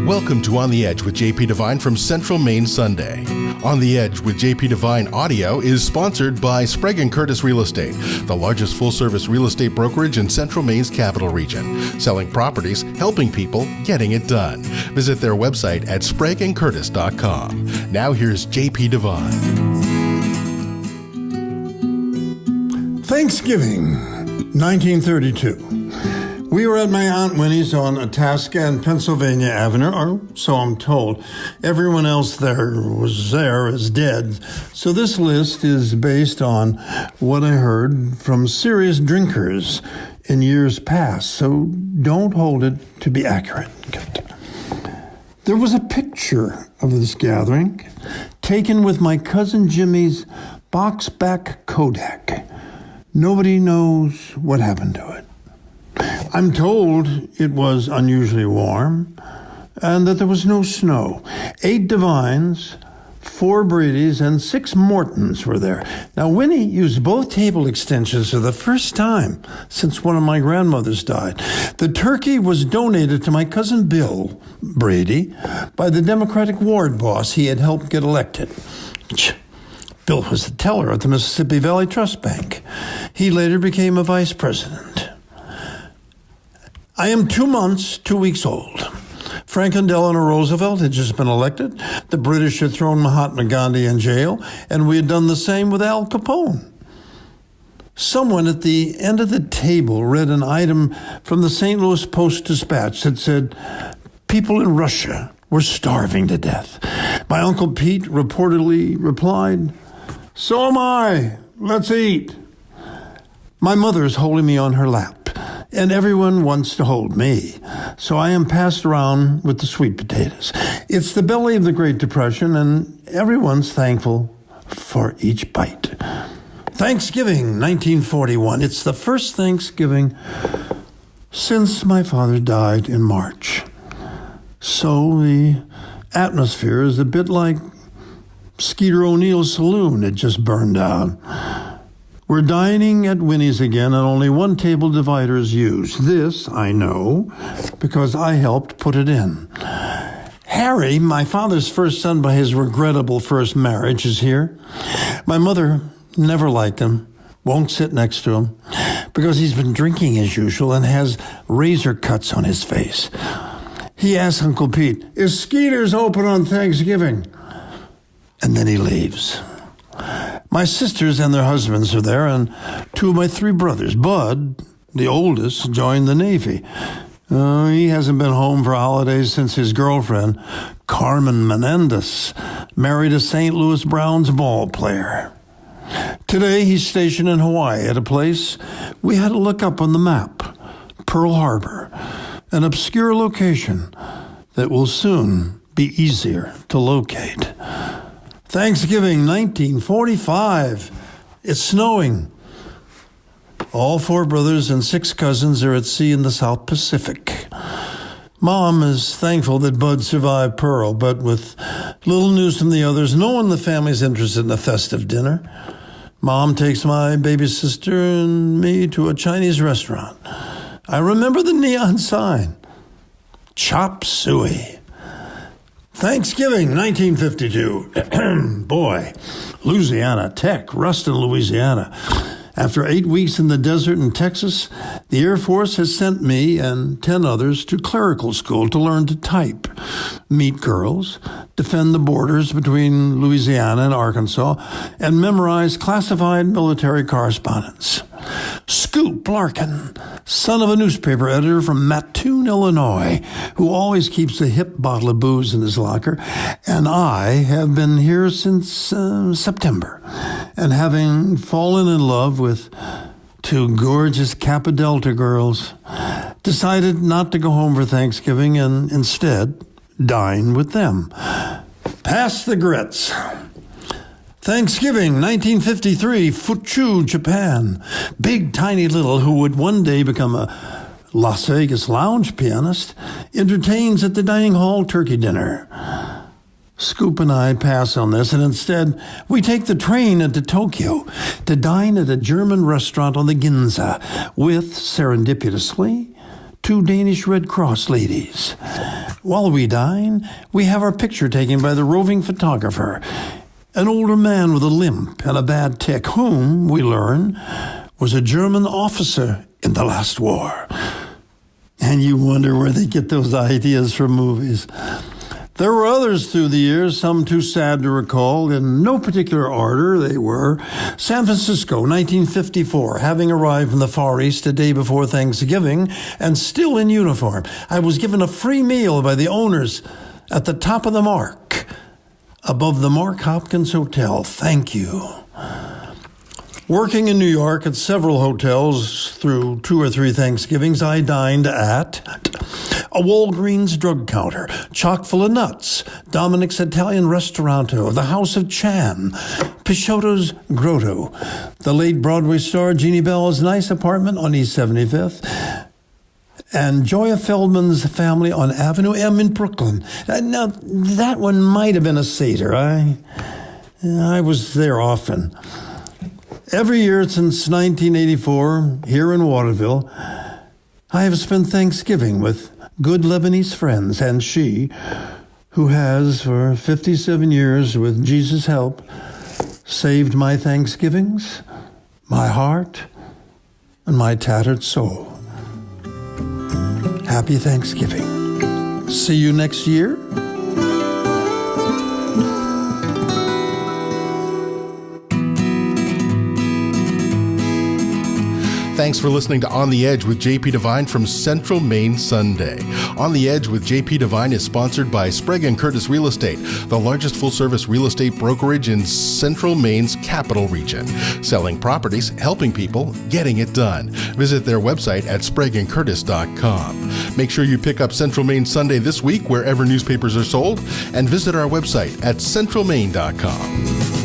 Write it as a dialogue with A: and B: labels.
A: Welcome to On the Edge with JP Devine from Central Maine Sunday. On the Edge with JP Devine audio is sponsored by Sprague & Curtis Real Estate, the largest full-service real estate brokerage in Central Maine's capital region. Selling properties, helping people, getting it done. Visit their website at spragueandcurtis.com. Now here's JP Devine.
B: Thanksgiving, 1932. We were at my Aunt Winnie's on Itasca and Pennsylvania Avenue, or so I'm told. Everyone else there is dead. So this list is based on what I heard from serious drinkers in years past, so don't hold it to be accurate. There was a picture of this gathering taken with my cousin Jimmy's box-back Kodak. Nobody knows what happened to it. I'm told it was unusually warm and that there was no snow. 8 Devines, 4 Bradys, and 6 Mortons were there. Now, Winnie used both table extensions for the first time since one of my grandmothers died. The turkey was donated to my cousin Bill Brady by the Democratic ward boss he had helped get elected. Bill was the teller at the Mississippi Valley Trust Bank. He later became a vice president. I am 2 months, 2 weeks old. Franklin Delano Roosevelt had just been elected. The British had thrown Mahatma Gandhi in jail, and we had done the same with Al Capone. Someone at the end of the table read an item from the St. Louis Post-Dispatch that said, people in Russia were starving to death. My Uncle Pete reportedly replied, so am I. Let's eat. My mother is holding me on her lap, and everyone wants to hold me, so I am passed around with the sweet potatoes. It's the belly of the Great Depression, and everyone's thankful for each bite. Thanksgiving, 1941. It's the first Thanksgiving since my father died in March. So the atmosphere is a bit like Skeeter O'Neill's saloon had just burned down. We're dining at Winnie's again, and only one table divider is used. This, I know, because I helped put it in. Harry, my father's first son by his regrettable first marriage, is here. My mother never liked him, won't sit next to him, because he's been drinking as usual and has razor cuts on his face. He asks Uncle Pete, is Skeeter's open on Thanksgiving? And then he leaves. My sisters and their husbands are there, and 2 of my 3 brothers. Bud, the oldest, joined the Navy. He hasn't been home for holidays since his girlfriend, Carmen Menendez, married a St. Louis Browns ball player. Today, he's stationed in Hawaii at a place we had to look up on the map, Pearl Harbor, an obscure location that will soon be easier to locate. Thanksgiving, 1945. It's snowing. All 4 brothers and 6 cousins are at sea in the South Pacific. Mom is thankful that Bud survived Pearl, but with little news from the others, no one in the family's interested in a festive dinner. Mom takes my baby sister and me to a Chinese restaurant. I remember the neon sign. Chop suey. Thanksgiving, 1952. Boy, Louisiana Tech, Ruston, Louisiana. After 8 weeks in the desert in Texas, the Air Force has sent me and 10 others to clerical school to learn to type, meet girls, defend the borders between Louisiana and Arkansas, and memorize classified military correspondence. Scoop Larkin, son of a newspaper editor from Mattoon, Illinois, who always keeps a hip bottle of booze in his locker, and I have been here since September, and having fallen in love with 2 gorgeous Kappa Delta girls, decided not to go home for Thanksgiving and instead dine with them. Pass the grits. Thanksgiving, 1953, Fuchu, Japan. Big Tiny Little, who would one day become a Las Vegas lounge pianist, entertains at the dining hall turkey dinner. Scoop and I pass on this, and instead we take the train into Tokyo to dine at a German restaurant on the Ginza with, serendipitously, 2 Danish Red Cross ladies. While we dine, we have our picture taken by the roving photographer, an older man with a limp and a bad tick, whom, we learn, was a German officer in the last war. And you wonder where they get those ideas from movies. There were others through the years, some too sad to recall. In no particular order, they were San Francisco, 1954, having arrived from the Far East a day before Thanksgiving and still in uniform. I was given a free meal by the owners at the top of the Mark, above the Mark Hopkins Hotel. Thank you. Working in New York at several hotels through 2 or 3 Thanksgivings, I dined at a Walgreens drug counter, chock full of nuts, Dominic's Italian Restaurante, the House of Chan, Picciotto's Grotto, the late Broadway star Jeannie Bell's nice apartment on East 75th, and Joya Feldman's family on Avenue M in Brooklyn. Now, that one might have been a Seder. I was there often. Every year since 1984, here in Waterville, I have spent Thanksgiving with good Lebanese friends, and she, who has, for 57 years, with Jesus' help, saved my Thanksgivings, my heart, and my tattered soul. Happy Thanksgiving. See you next year.
A: Thanks for listening to On the Edge with JP Devine from Central Maine Sunday. On the Edge with JP Devine is sponsored by Sprague & Curtis Real Estate, the largest full-service real estate brokerage in Central Maine's capital region. Selling properties, helping people, getting it done. Visit their website at spragueandcurtis.com. Make sure you pick up Central Maine Sunday this week wherever newspapers are sold, and visit our website at centralmaine.com.